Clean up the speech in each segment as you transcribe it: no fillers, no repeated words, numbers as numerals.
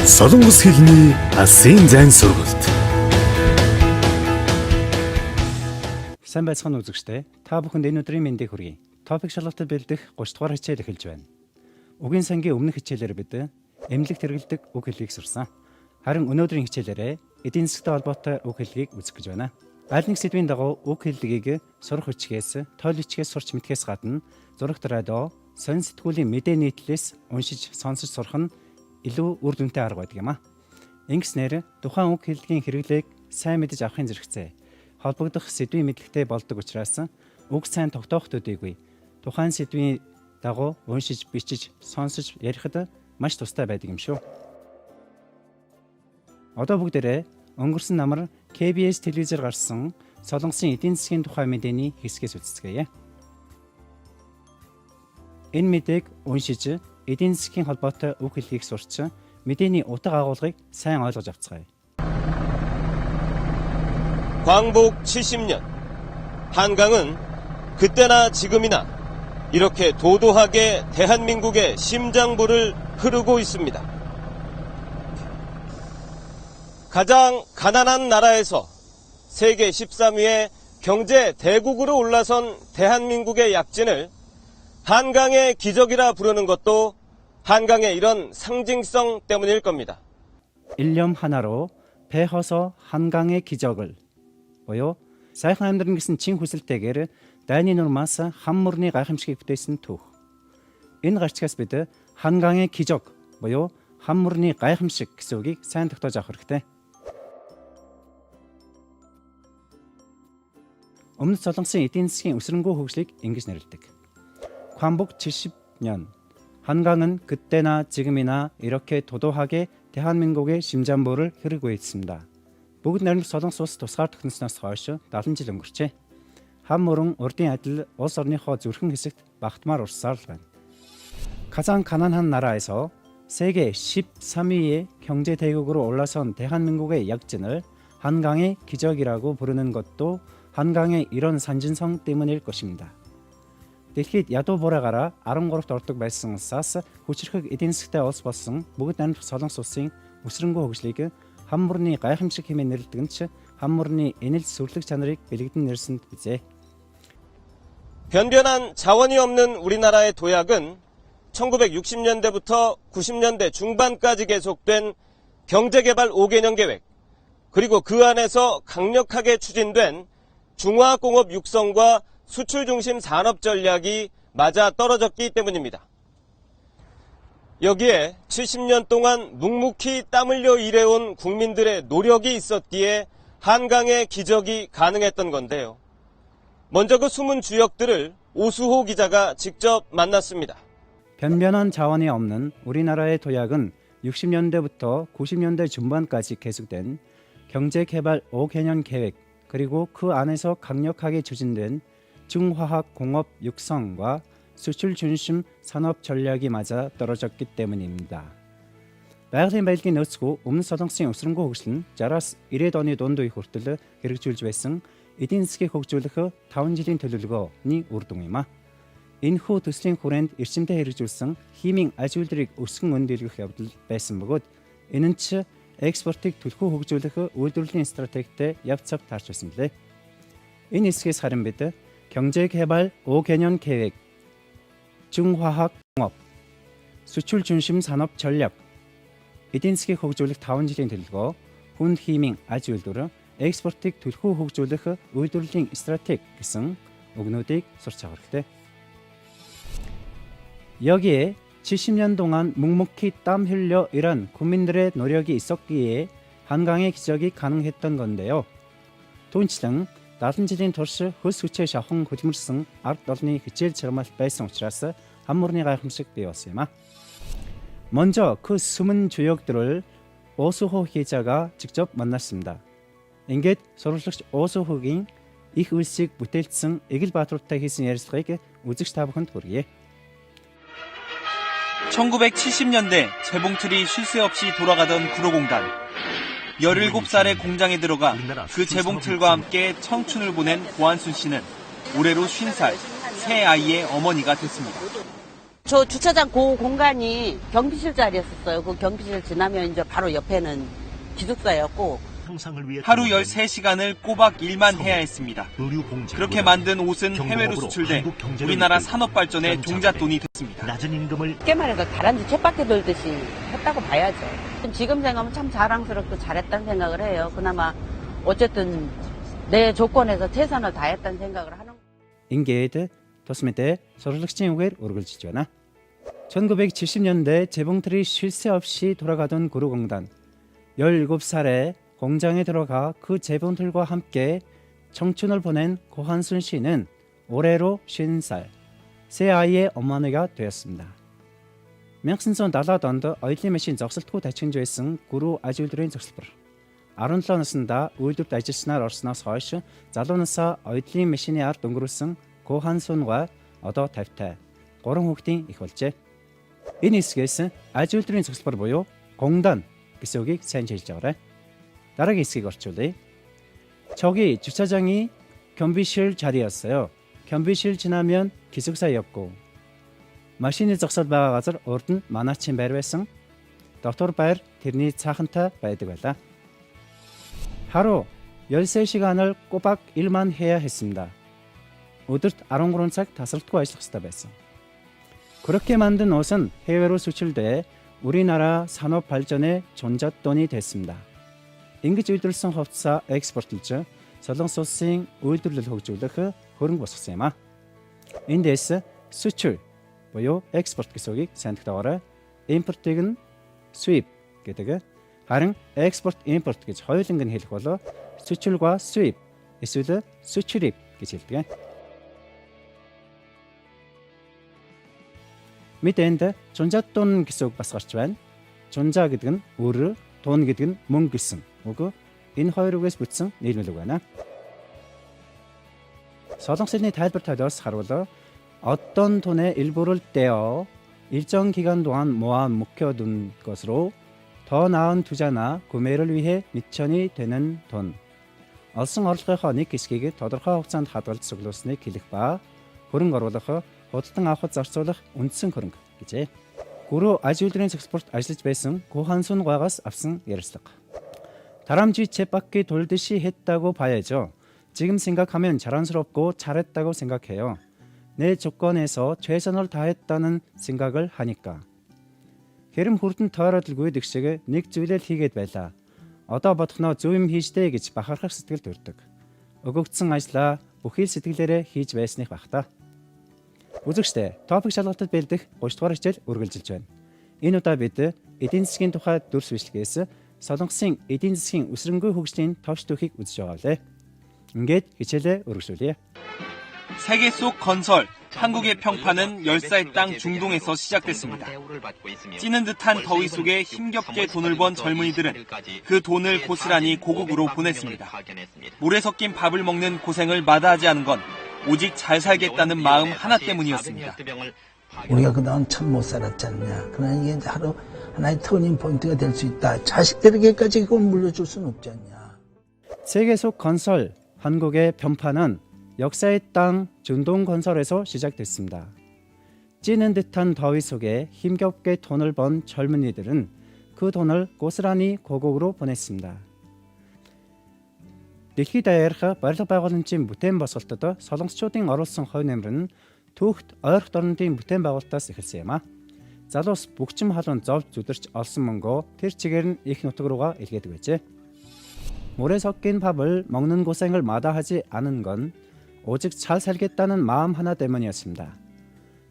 Солонгос хэлний алсын зайн сургалт. Сайн байцгаана үзэгчдээ. Та бүхэнд энэ өдрийн мэндийг хүргэе. Топик шалгалтад бэлдэх 30 дугаар хичээл эхэлж байна. Үгийн сангийн өмнөх хичээлээр бид эмнэлэгт хэрэглэдэг үг хэллэгийг сурсан. Харин өнөөдрийн хичээлээрээ эдийн засгийн холбоотой үг хэллэгийг үзэх гэж байна. Аль нэг сэдвийн дагуу үг хэллэгийг сурах хүчгээс, тойл бичгээс сурч мэдхээс гадна зурагт радио, сонин сэтгүүлийн мэдээ нийтлэлээс уншиж, сонсож сурах нь илүү үр дүнтэй арга байдаг юм а. Ингэснээр тухайн үг хэллэгийн хэрэглээг сайн мэдэж авахын зэрэгцээ холбогдох сэдвийн мэдлэгтэй болдог учраас үг сайн тогтоох төдийгүй тухайн сэдвийн дагуу уншиж, бичиж, сонсож ярихад маш тустай байдаг юм шүү. Одоо бүгдээрээ өнгөрсөн намар KBS телевизээр гарсан Солонгосын эдийн засгийн тухай мэдээний хэсгээс үзцгээе. Энэ мэдээг уншиж, эдийн засгийн холбоотой үг хэллэгийг сурч, мэдээний утга агуулгыг сайн ойлгож авцгаая. 광복 70년, 한강은 그때나 지금이나 이렇게 도도하게 대한민국의 심장부를 흐르고 있습니다. 가장 가난한 나라에서 세계 13위의 경제 대국으로 올라선 대한민국의 약진을 한강의 기적이라 부르는 것도 한강의 이런 상징성 때문일 겁니다. 일념 하나로 배 허서 한강의 기적을 보여 сайхан амьдрын гэсэн чин хүсэлтэйгээр дайны нурмаас хам мөрний гайхамшигыг бүтээсэн түүх. Энэ гарчгаас бид 한강의 기적 буюу хам мөрний гайхамшиг гэсэн үгийг сайн тогтоож авах хэрэгтэй. Өмнөд Солонгосын эдийн засгийн өсрөнгөө хөгжлийг ингэж нэрлэдэг. 광복 70년, 한강은 그때나 지금이나 이렇게 도도하게 대한민국의 심장부를 흐르고 있습니다. Бүгд найрамд Солонгос улс тусгаар тогтносноос хойш 70 жил өнгөрчээ. Хам мөрөн урдын адил улс орныхоо зүрхэн хэсэгт багтмаар урсаар л байна. 가장 가난한 나라에서 세계 13위의 경제 대국으로 올라선 대한민국의 약진을 한강의 기적이라고 부르는 것도 한강의 이런 상징성 때문일 것입니다. Дэлхийд ядуу бураагаар 13-т ордог байсанаас хүчрхэг эдийн засгтай улс болсон бүгд найрамд Солонгос улсын өсрөнгөө хөгжлийг хам мөрний гайхамшиг хэмээн нэрлэдэг нь ч хам мөрний энэл сүрлэг чанарыг бэлэгдэн нэрсэнд бизээ. 변변한 자원이 없는 우리나라의 도약은 1960년대부터 90년대 중반까지 계속된 경제개발 5개년 계획, 그리고 그 안에서 강력하게 추진된 중화공업 육성과 수출 중심 산업 전략이 맞아 떨어졌기 때문입니다. 여기에 70년 동안 묵묵히 땀 흘려 일해온 국민들의 노력이 있었기에 한강의 기적이 가능했던 건데요. 먼저 그 숨은 주역들을 오수호 기자가 직접 만났습니다. 변변한 자원이 없는 우리나라의 도약은 60년대부터 90년대 중반까지 계속된 경제개발 5개년 계획, 그리고 그 안에서 강력하게 추진된 중화학 공업 육성과 수출 중심 산업 전략이 맞아 떨어졌기 때문입니다. байгалийн баялагын нөөцгүй өмнө Солонгосын өсрөнгөө хөгжил нь 60-аас 90-ад оны дунд үе хүртэл хэрэгжүүлж байсан эдийн засгийг хөгжүүлэх 5 жилийн төлөвлөгөөний үр дүн юм а. Энэхүү төслийн хүрээнд эрчимтэй хэрэгжүүлсэн химийн аж үйлдвэрийг өсгөн өндөөлгөх явдал байсан бөгөөд энэ нь ч экспортыг түлхүү хөгжүүлэх үйлдвэрлэлийн стратегитэй явц цав таарч байсан билээ. Энэ хэсгээс харин бид 경제개발 5개년 계획, 중화학 공업, 수출 중심 산업 전략, эдийн засгийг хөгжүүлэх 5 жилийн төлөвлөгөө, хүн химийн аж үйлдвэр, экспортыг түлхүү хөгжүүлэх үйлдвэрлэлийн стратеги гэсэн үгнүүдийг сурч авах хэрэгтэй. 여기에 70년 동안 묵묵히 땀 흘려 일한 국민들의 노력이 있었기에 한강의 기적이 가능했던 건데요. түүнчлэн 70 жилийн турш хөлс хүчээ шавхан хөдөлмөрсөн ард олны хичээл чармаал байсан учраас хам мөрний гайхамшиг бий болсон юм а. 먼저 그 숨은 주역들을 오수호 기자가 직접 만났습니다. Ингээд сурвалжлагч 오수호гийн их үлсийг бүтээлсэн Эгэл Баатартай хийсэн ярилцлагыг үзэгч та бүхэнд хүргэе. 1970년대 재봉틀이 쉴 새 없이 돌아가던 구로공단. 17살의 공장에 들어가 그 재봉틀과 함께 청춘을 보낸 고한순 씨는 올해로 50살, 새 아이의 어머니가 됐습니다. 저 주차장 그 공간이 경비실 자리였었어요. 그 경비실 지나면 이제 바로 옆에는 기숙사였고. 하루 13시간을 꼬박 일만 해야 했습니다. 그렇게 만든 옷은 해외로 수출돼 우리나라 산업 발전에 종잣돈이 됐습니다. 낮은 임금을 쉽게 말해서 다람쥐 쳇바퀴 돌듯이 했다고 봐야죠. 지금 생각하면 참 자랑스럽고 잘했다는 생각을 해요. 그나마 어쨌든 내 조건에서 최선을 다했다는 생각을 하는. 인게이드 도스메테 소르륵진 우엘 오르글지죠 않아. 1970년대 재봉틀이 쉴 새 없이 돌아가던 구로공단. 17살에 공장에 들어가 그 재봉틀과 함께 청춘을 보낸 고한순 씨는 올해로 50살, 새 아이의 어머니가 되었습니다. 명신선 나다던더 어이틀메신 적설토 대칭조에승 구루 아줄드린 적설버. 아론tlonısında uydurp ajısına arasına savaşı, залуунасаа оюутлын машины ард өнгөрүүлсэн 고한순과 одоо 50-тай 3 хүүхдийн их болжээ. Энэ хэсгээс ажилтрын цогцлбор буюу 공단 гэсэн үгийг сайн хэлж байгаарай. дараагийн хэсгийг орчуулъя. 저기 주차장이 경비실 자리였어요. 경비실 지나면 기숙사였고 машины зогсоод байгаа газар урд нь манайчин байр байсан. доктор байр тэрний цаахантай байдаг байлаа. 하루 13시간을 꼬박 일만 해야 했습니다. өдөрт 13цаг тасралтгүй ажиллах ёстой байсан. 그렇게 만든 옷은 해외로 수출돼 우리나라 산업 발전에 종잣돈이 됐습니다. ингэж үйлдвэрлсэн хувцас экспортлж Солонгос улсын үйлдвэрлэл хөгжүүлэх хөрөнгө босгосон юм а. Эндээс 수출 буюу экспорт гэсэн үгийг сайн тагтаагаарай. импортыг нь 수입 гэдэг. харин экспорт, импорт гэж хоёуланг нь хэлэх бол 수출과 수입 эсвэл 수출입 гэж хэлдэг. Мэдээнд 종잣돈 гэсэн үг бас гарч байна. 종자 гэдэг нь өр, 돈 гэдэг нь мөнгө гэсэн үг. Энэ хоёр үгээс бүтсэн нийлмэл үг байна. солонгос хэлний тайлбар талаас харуул 어떤 돈의 일부를 떼어 일정 기간 동안 모아 묵혀둔 것으로 더 나은 투자나 구매를 위해 미천이 되는 돈. олсон орлогынхоо нэг хэсгийг тодорхой хугацаанд хадгалж цуглуулсныг хэлэх ба хөрөнгө оруулах, худалдан авахд зарцуулах үндсэн хөрөнгө гэжээ. Гуру 아주들의 экспорт ажиллаж байсан 고한순과가스 앞선 ярилцлага. 다람쥐 쳇바퀴 돌듯이 했다고 봐야죠. 지금 생각하면 자랑스럽고 잘했다고 생각해요. 내 조건에서 최선을 다했다는 생각을 하니까. Хэрэм хүрдэн тойролгүй дэг шиг нэг зүйлэл хийгээд байлаа. Одоо бодохноо зөв юм хийжтэй гэж бахархах сэтгэл төрдөг. Өгөгдсөн ажлаа бүхий л сэтгэлээрээ хийж байсных байх та. Үзэгчдээ топик шалгалтад бэлдэх 30 дугаар хичээл үргэлжилж байна. Энэ удаа бид эдийн засгийн тухай дүрс бичлэгээс Солонгосын эдийн засгийн өсрөнгүй хөгжлийн товч түүхийг үзэж байгаа лээ. ингээд хичээлээ өргөжүүлье. 세계 속 건설, 한국의 평판은 열사의 땅 중동에서 시작됐습니다. 찌는 듯한 더위 속에 힘겹게 돈을 번 젊은이들은 그 돈을 고스란히 고국으로 보냈습니다. 물에 섞인 밥을 먹는 고생을 마다하지 않은 건 오직 잘 살겠다는 마음 하나 때문이었습니다. 우리가 그동안 참 못 살았지 않냐. 그러나 이게 하루 하나의 터닝 포인트가 될 수 있다. 자식들에게까지 그걸 물려줄 수는 없지 않냐. 세계 속 건설, 한국의 변파는 역사의 땅 중동 건설에서 시작됐습니다. 찌는 듯한 더위 속에 힘겹게 돈을 번 젊은이들은 그 돈을 고스란히 고국으로 보냈습니다. дэлхийд даяарх барилга байгууламжийн бүтээн босголтод солонгосчуудын оруулсан хувь нэмэр нь түүхт ойрхон орнуудын бүтээн байгуулалтаас эхэлсэн юм а. Залуус бүгчим халуун зовж зүдэрч олсон мөнгөө тэр чигээр нь их нутаг руугаа илгээдэг байжээ. 물에 섞인 밥을 먹는 고생을 마다하지 않은 건 오직 잘 살겠다는 마음 하나 때문이었습니다.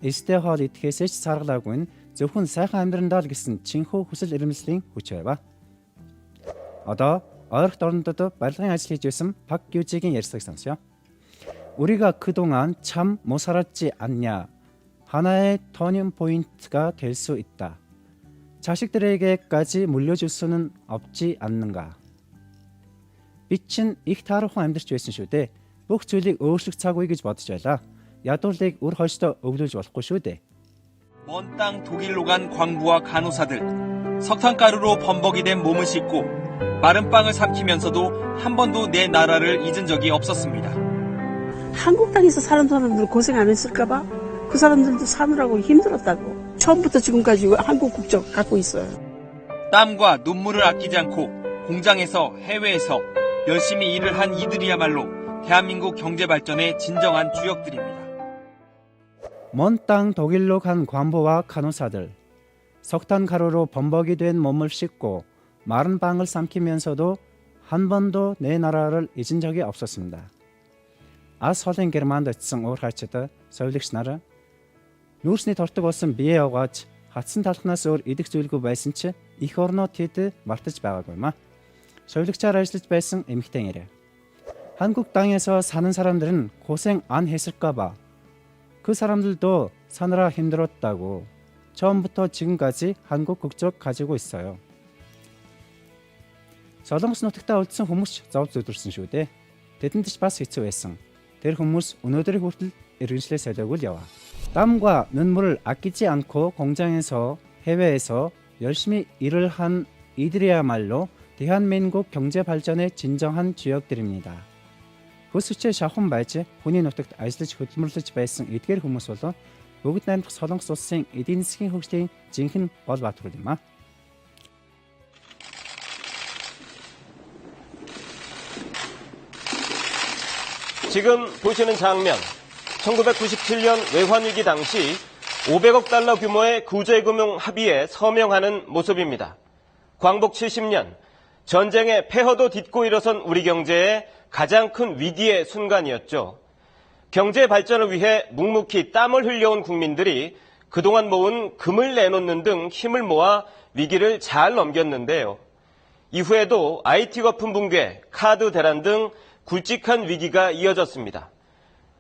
이스테허 이트헤세시 살아가고는 зөвхөн сайхан амьдрандаа л гэсэн чинхүү хүсэл эрмэлзлийн хүч байв. Одоо ойрхон орнуудад барилгын ажил хийж байсан Пак Гюжигийн ярьцыг сонсё. 우리가 그동안 참 못 살았지 않냐. 하나의 터닝 포인트가 될 수 있다. 자식들에게까지 물려줄 수는 없지 않는가. 빛은 их таархан амьдарч байсан шүү дээ. Бүх зүйлийг өөрчлөх цаг үе гэж бодож байлаа. ядуулыг өр хойштоо өвлүүлж болохгүй шүү дээ. 먼 땅 독일로 간 광부와 간호사들, 석탄가루로 범벅이 된 몸을 씻고 마른 빵을 삼키면서도 한 번도 내 나라를 잊은 적이 없었습니다. 한국 땅에서 사는 사람들 고생 안 했을까 봐 그 사람들도 사느라고 힘들었다고. 처음부터 지금까지 한국 국적 갖고 있어요. 땀과 눈물을 아끼지 않고 공장에서 해외에서 열심히 일을 한 이들이야말로 대한민국 경제 발전의 진정한 주역들입니다. 먼 땅 독일로 간 관보와 간호사들, 석탄 가루로 범벅이 된 몸을 씻고 마른 빵을 삼키면서도 한 번도 내 나라를 잊은 적이 없었습니다. Аз холын Германд очсон уур хайчид совилогч нар нүүрсний тортог болсон бие явгааж хатсан талхнаас өөр идэх зүйлгүй байсан ч их орноо тэд мартаж байгаагүй маа. Совилогчаар ажиллаж байсан эмэгтэй нэрэ. 한국 땅에서 사는 사람들은 고생 안 했을까 봐. 그 사람들도 사느라 힘들었다고 처음부터 지금까지 한국 국적 가지고 있어요. Солонгос нутагтаа үлдсэн хүмүүс зов зүдэрсэн шүү дээ. Тэдэнд ч бас хэцүү байсан. Тэр хүмүүс өнөөдрийг хүртэл иргэншлээ солиогүй яваа. 땀과 눈물을 아끼지 않고 공장에서 해외에서 열심히 일을 한 이들이야말로 대한민국 경제 발전의 진정한 주역들입니다. 그 수치의 шавхан байж хүний нутагт ажиллаж хөдөлмөрлөж байсан эдгээр хүмүүс бол бүгд найрамдах Солонгос улсын эдийн засгийн хөгжлийн жинхэнэ гол баатар юм аа. 지금 보시는 장면, 1997년 외환위기 당시 500억 달러 규모의 구제금융 합의에 서명하는 모습입니다. 광복 70년, 전쟁의 폐허도 딛고 일어선 우리 경제의 가장 큰 위기의 순간이었죠. 경제 발전을 위해 묵묵히 땀을 흘려온 국민들이 그동안 모은 금을 내놓는 등 힘을 모아 위기를 잘 넘겼는데요. 이후에도 IT 거품 붕괴, 카드 대란 등 굵직한 위기가 이어졌습니다.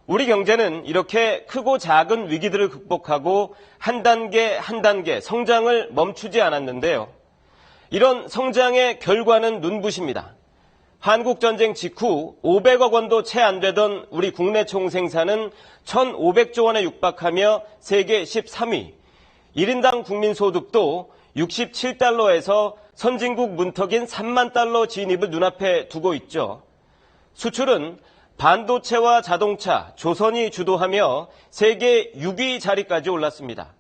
우리 경제는 이렇게 크고 작은 위기들을 극복하고 한 단계 한 단계 성장을 멈추지 않았는데요. 이런 성장의 결과는 눈부십니다. 한국전쟁 직후 500억 원도 채 안 되던 우리 국내 총생산은 1,500조 원에 육박하며 세계 13위, 1인당 국민소득도 67달러에서 선진국 문턱인 3만 달러 진입을 눈앞에 두고 있죠. 수출은 반도체와 자동차, 조선이 주도하며 세계 6위 자리까지 올랐습니다.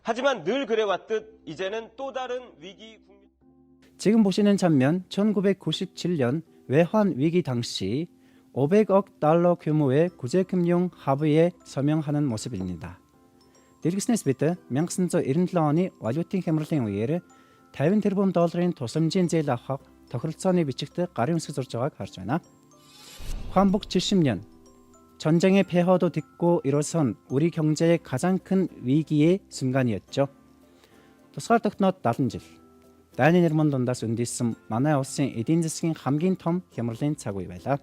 하지만 늘 그래왔듯 이제는 또 다른 위기 국면... 지금 보시는 장면 1997년 외환 위기 당시 500억 달러 규모의 구제금융 합의에 서명하는 모습입니다. Дэргэснээс бид 1997 оны валютын хямралын үеэр 50 тэрбум долларын тусламжийн зээл авах тохиролцооны бичигт гарын үсэг зурж байгааг харж байна. 광복 70년 전쟁의 폐허도 딛고 일어선 우리 경제의 가장 큰 위기의 순간이었죠. тусгаар тогтноод 70 жил. Дайны нэрмэн дундаас өндийсэн манай улсын эдийн засгийн хамгийн том хямралын цаг үе байлаа.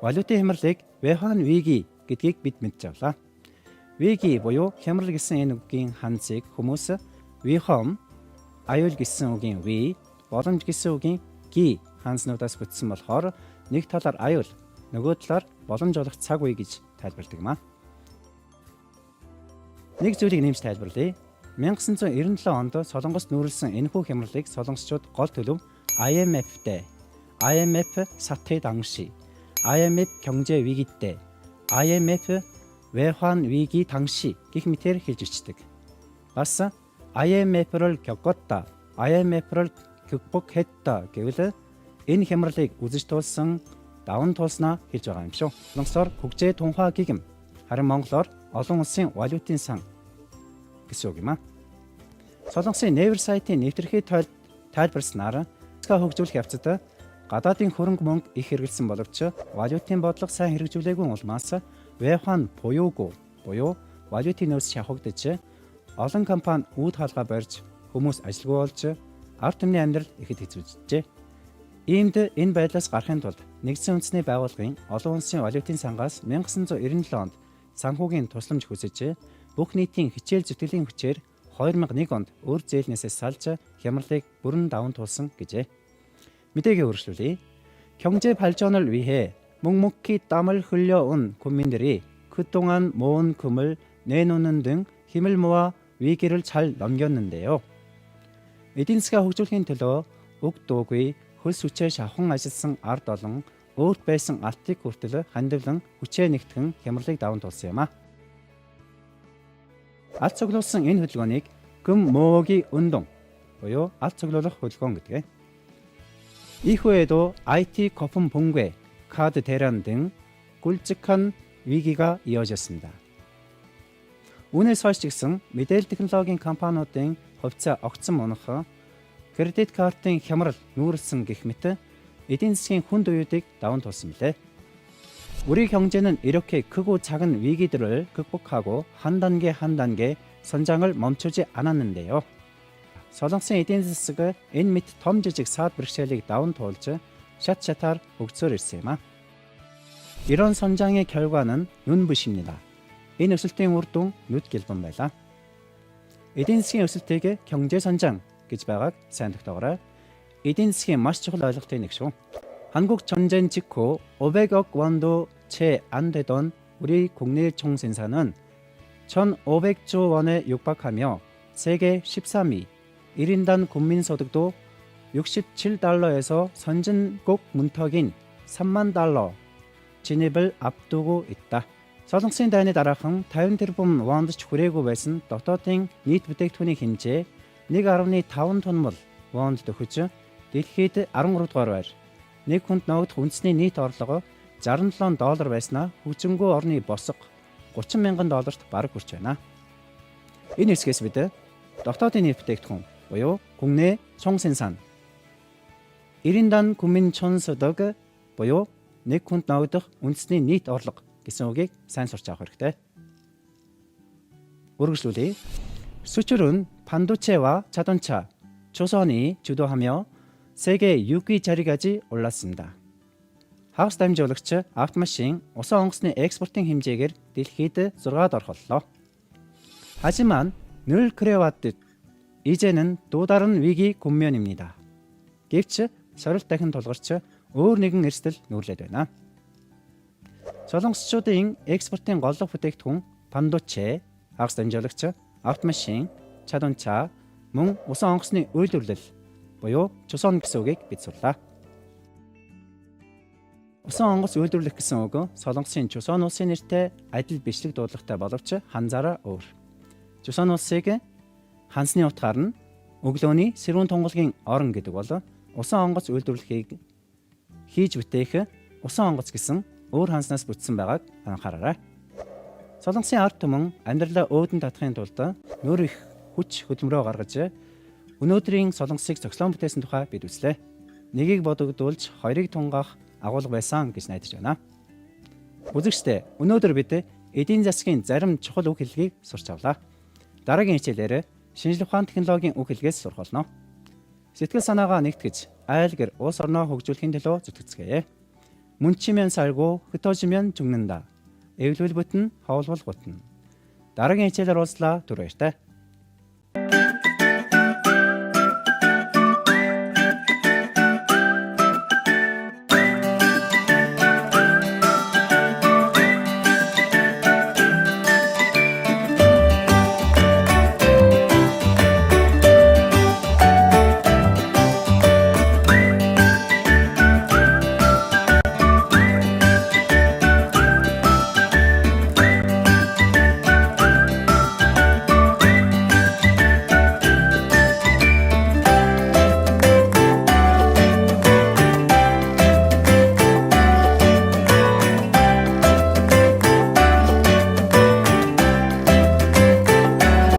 Валютын хямралыг 외환 위기 гэдгийг бид мэдж авлаа. 위기 буюу хямрал гэсэн энэ үгийн ханцыг хүмүүс 위험, аюул гэсэн үгийн 위, боломж гэсэн үгийн 기 ханцнуудаас бүтсэн болохоор нэг талаар аюул, нөгөө талаар боломж олох цаг үе гэж тайлбардаг юм аа. Нэг зүйлийг нэмж тайлбарлая. 1997 онд Солонгост нүүрлсэн энэхүү хямралыг солонгосчууд гол төлөв IMF 때, IMF 사태 당시, IMF 경제 위기 때, IMF 외환 위기 당시 гэх мэтээр хэлж ирчдэг. бас IMF-를 겪었다, IMF-를 극복했다 гэвэл энэ хямралыг үзэж туулсан, даван туулснаа хэлж байгаа юм шүү. Солонгосоор 국제 통화 기금, харин монголоор олон улсын валютын сан гэсэн үг юм аа. Солонгосын нээвэр сайтын нэвтрэхий тайлбарснаар хөгжүүлэх явцад гадаадын хөрөнгө мөнгө их хэрэгэлсэн боловч валютын бодлого сайн хэрэгжүүлээгүй улмаас 외환 보유고 буюу валютын нөөц шавхагдж олон компани үүд хаалга барьж хүмүүс ажилгүй болж ард түмний амьдрал ихэд хэцүүжжээ. Иймд энэ байдлаас гарахын тулд нэгдсэн үндэсний байгууллагын олон улсын валютын сангаас 1997 онд санхүүгийн тусламж хүсэж бүх нийтийн хичээл зүтгэлийн хүчээр 2001 онд өөр зээлнээсээ салж хямралыг бүрэн даван туулсан гэжээ. мэдээгээ өргөжлүүлье. 경제 발전을 위해 묵묵히 땀을 흘려온 국민들이 그동안 모은 금을 내놓는 등 힘을 모아 위기를 잘 넘겼는데요. эдийн засгаа хөгжүүлэхийн төлөө уг дуугүй хөл сүчээр шавхан ажилласан ард олон өөрт байсан алтыг хүртэл хандивлан хүчээ нэгтгэн хямралыг даван туулсан юм а. ат цуглуулсан энэ хөдөлгөөнийг 금 모으기 운동 буюу ат цуглуулах хөдөлгөөн гэдэг. 이후에도 IT 거품 붕괴, 카드 대란 등 굵직한 위기가 이어졌습니다. Үүнээс хойш ч гэсэн мэдээлэл технологийн компаниудын хувьцаа огцон унах, кредит картын хямрал нүүрэлсэн гэх мэт эдийн засгийн хүнд уюудыг даван туулсан билээ. 우리 경제는 이렇게 크고 작은 위기들을 극복하고 한 단계 선장을 멈추지 않았는데요. Солонгосын эдийн засаг энэ мэт том жижиг саад бэрхшээлийг даван туулж шатаар өгцөөр ирсэн юм а. 이런 선장의 결과는 눈부십니다. Энэ өсөлтийн үр дүн нүд гэлбэн байлаа. эдийн засгийн өсөлтийг 경제 선장 гэж байгааг сайн тогтоогоорой. эдийн засгийн маш чухал ойлголтын нэг шүү. 한국 전쟁 직후 500억 원도 채 안 되던 우리 국내 총생산은 1,500조 원에 육박하며 세계 13위, 1인당 국민소득도 67달러에서 선진국 문턱인 3만 달러 진입을 앞두고 있다. Солонгосын дайны дараахан 50 тэрбум вонд ч хүрээгүй байсан дотоодын нийт бүтээгдэхүүний хэмжээ 1.5 тонн вонд төхөж дэлхийд 13 дугаар байр. Нэг хүнд ногдох үндэсний нийт орлого $67 байснаа хөгжингүй орны босго $30 мянган бараг хүрч байна. Энэ хэсгээс бид дотоодын нийт бүтээгдэхүүн буюу 국내 총생산 1인당 국민 총소득 буюу нэг хүнд ногдох үндэсний нийт орлого гэсэн үгийг сайн сурч авах хэрэгтэй. үргэлжлүүлье. 수출은 반도체와 자동차, 조선이 주도하며 세계 6위 자리까지 올랐습니다. Хагас дамжуулагч автомашин усан онгоцны экспортын хэмжээгээр дэлхийд 6-д орхоллоо. 하지만 늘 그래왔듯 이제는 또 다른 위기 국면입니다. гэвч сорилт дахин тулгарч өөр нэгэн эрсдэл нүүрлээд байна. солонгосчуудын экспортын голлох бүтээгдэхүүн 반도체, хагас дамжуулагч, автомашин, 자동차, мөн усан онгоцны үйлдвэрлэл буюу 조선 гэсэн үгийг бид сурлаа. 우선 онгоц үйлдвэрлэх гэсэн үг Солонгосын 조선 улсын нэртэй адил бичлэг дуудлагатай боловч ханзаараа өөр. 조선 улсыг хансны утгаар нь өглөөний сэрүүн тунгалгийн орон гэдэг бол усан онгоц үйлдвэрлэхийг хийж бүтээх усан онгоц гэсэн өөр ханснаас бүтсэн байгааг анхаараарай. Солонгосын ард түмэн амьдралаа өөдөн татахын тулд нөр их хүч хөдөлмөрөө гаргаж өнөөдрийн Солонгосыг зохицлон бүтээсэн тухай бид үзлээ. Нэгийг бодогдуулж хоёрыг тунгаах агуулга байсан гэж найдаж байна. Үзэгчдээ өнөөдөр бид эдийн засгийн зарим чухал үг хэллэгийг сурч авлаа. Дараагийн хичээлээр шинжлэх ухаан технологийн үг хэлгээс сурах болно. Сэтгэл санаагаа нэгтгэж айл гэр улс орноо хөгжүүлэхийн төлөө зүтгэцгээе. 문치면 살고 흩어지면 죽는다. эвлүүл бүтэн, ховлбол гутна. Дараагийн хичээлээр уулзлаа. түр баяртай.